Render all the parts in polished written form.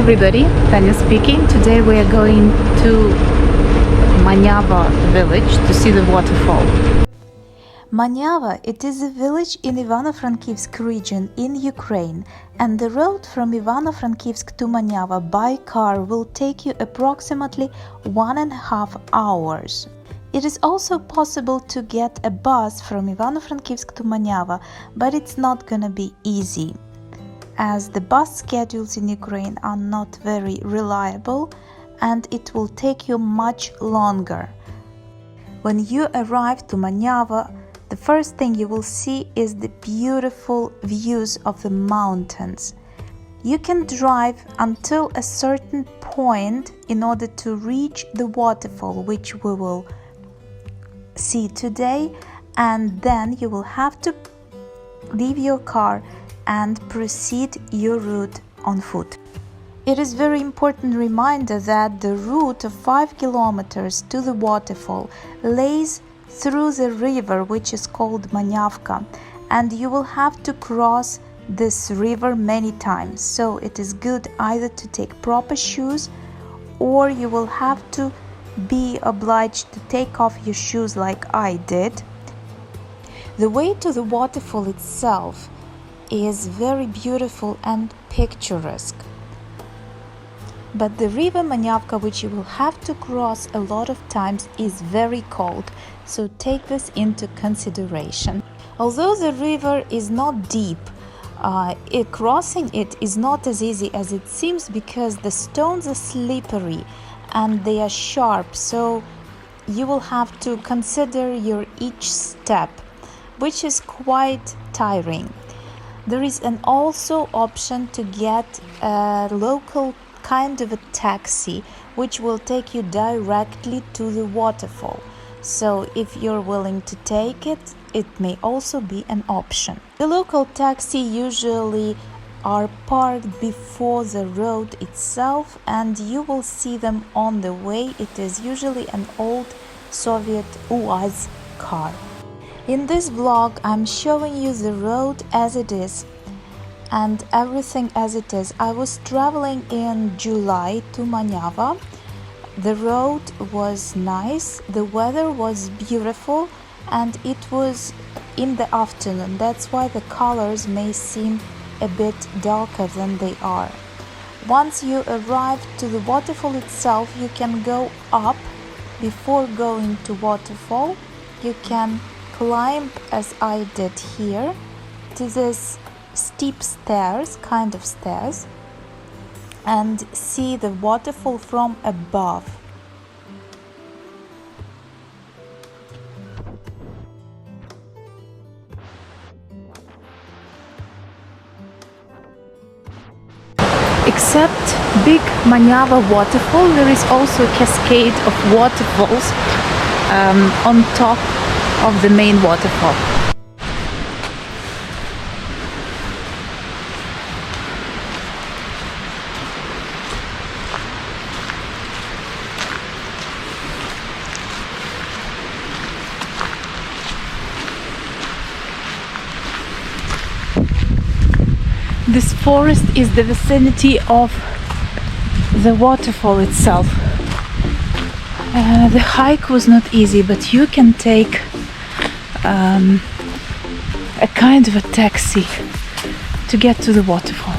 everybody, Tanya speaking. Today we are going to Maniava village to see the waterfall. Maniava, it is a village in Ivano-Frankivsk region in Ukraine, and the road from Ivano-Frankivsk to Maniava by car will take you approximately 1.5 hours. It is also possible to get a bus from Ivano-Frankivsk to Maniava, but it's not gonna be easy, as the bus schedules in Ukraine are not very reliable and it will take you much longer. When you arrive to Maniava, the first thing you will see is the beautiful views of the mountains. You can drive until a certain point in order to reach the waterfall, which we will see today, and then you will have to leave your car and proceed your route on foot. It is very important reminder that the route of 5 kilometers to the waterfall lays through the river, which is called Maniavka, and you will have to cross this river many times, so it is good either to take proper shoes or you will have to be obliged to take off your shoes like I did. The way to the waterfall itself is very beautiful and picturesque, but the river Maniavka, which you will have to cross a lot of times, is very cold, so take this into consideration. Although the river is not deep, crossing it is not as easy as it seems, because the stones are slippery and they are sharp, so you will have to consider your each step, which is quite tiring. There is an also option to get a local kind of a taxi, which will take you directly to the waterfall. So if you're willing to take it, it may also be an option. The local taxi usually are parked before the road itself, and you will see them on the way. It is usually an old Soviet UAZ car. In this vlog, I'm showing you the road as it is and everything as it is. I was traveling in July to Maniava. The road was nice, the weather was beautiful, and it was in the afternoon. That's why the colors may seem a bit darker than they are. Once you arrive to the waterfall itself, you can go up. Before going to waterfall, you can climb, as I did here, to this steep stairs, kind of stairs, and see the waterfall from above. Except big Maniava waterfall, there is also a cascade of waterfalls on top of the main waterfall. This forest is the vicinity of the waterfall itself. The hike was not easy, but you can take a kind of a taxi to get to the waterfall.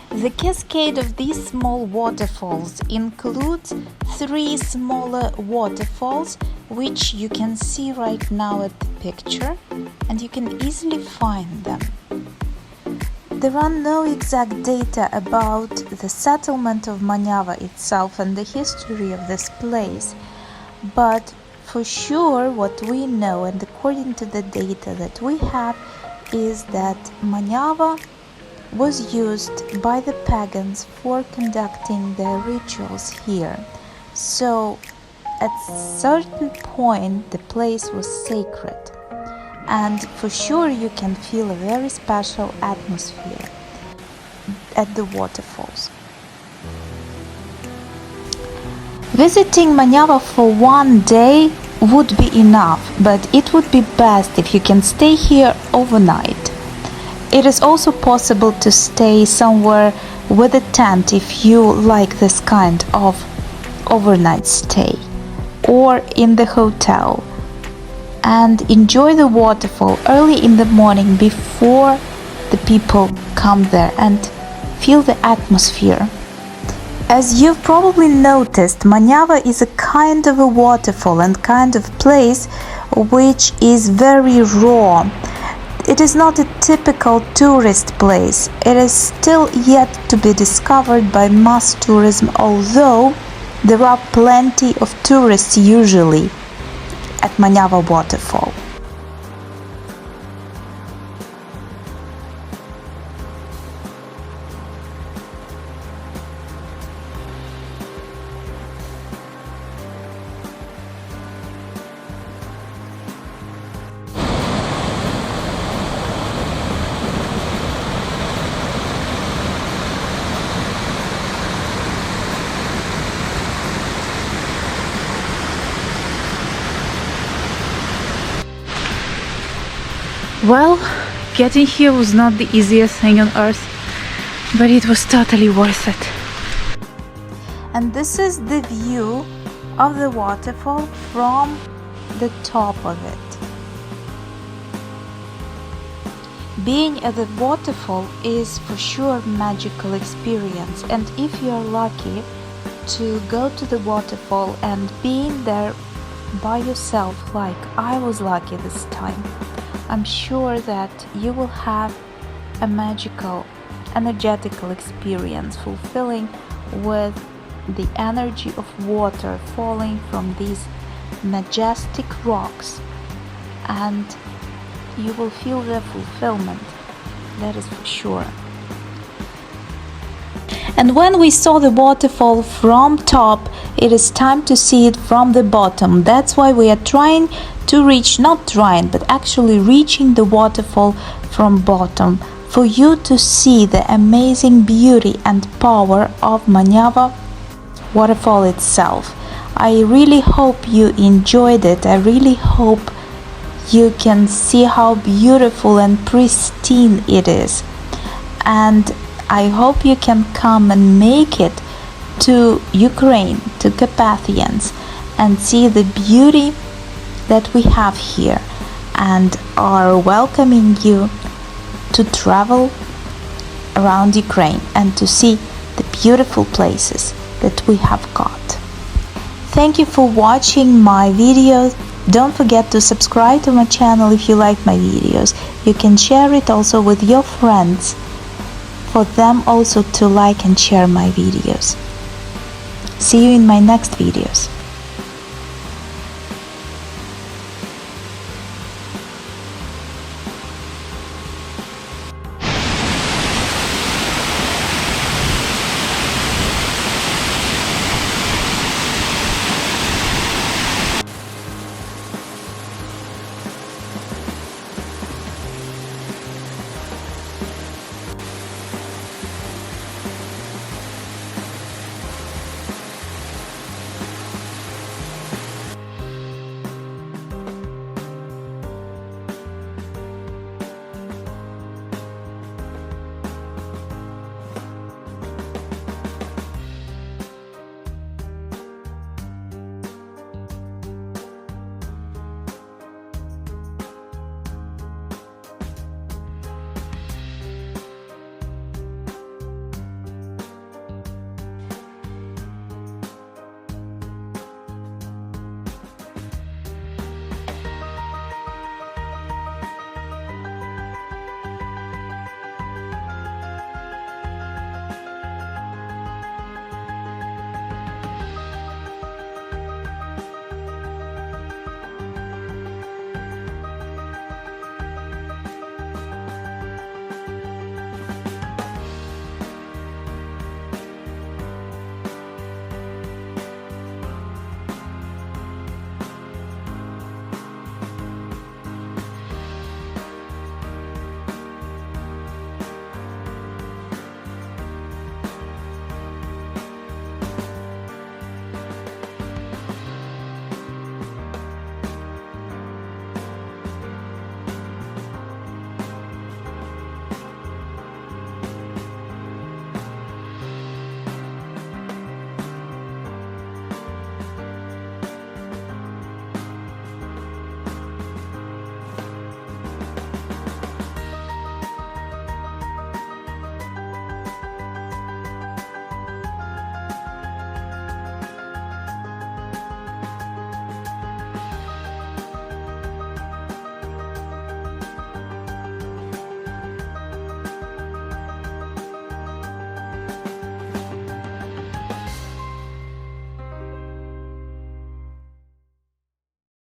The cascade of these small waterfalls includes 3 smaller waterfalls, which you can see right now at the picture, and you can easily find them. There are no exact data about the settlement of Maniava itself and the history of this place, but for sure what we know, and according to the data that we have, is that Maniava was used by the pagans for conducting their rituals here. So at a certain point the place was sacred, and for sure you can feel a very special atmosphere at the waterfalls. Visiting Maniava for one day would be enough, but it would be best if you can stay here overnight. It is also possible to stay somewhere with a tent if you like this kind of overnight stay, or in the hotel, and enjoy the waterfall early in the morning before the people come there and feel the atmosphere. As you've probably noticed, Maniava is a kind of a waterfall and kind of place which is very raw. It is not a typical tourist place. It is still yet to be discovered by mass tourism, although there are plenty of tourists usually at Maniava Waterfall. Well, getting here was not the easiest thing on earth, but it was totally worth it. And this is the view of the waterfall from the top of it. Being at the waterfall is for sure a magical experience, and if you are lucky to go to the waterfall and being there by yourself, like I was lucky this time, I'm sure that you will have a magical, energetical experience, fulfilling with the energy of water falling from these majestic rocks, and you will feel the fulfillment, that is for sure. And when we saw the waterfall from top, it is time to see it from the bottom. That's why we are trying to reach, not trying, but actually reaching the waterfall from bottom, for you to see the amazing beauty and power of Maniava Waterfall itself. I really hope you enjoyed it. I really hope you can see how beautiful and pristine it is. And I hope you can come and make it to Ukraine, to Carpathians, and see the beauty that we have here, and are welcoming you to travel around Ukraine and to see the beautiful places that we have got. Thank you for watching my videos. Don't forget to subscribe to my channel if you like my videos. You can share it also with your friends, for them also to like and share my videos. See you in my next videos.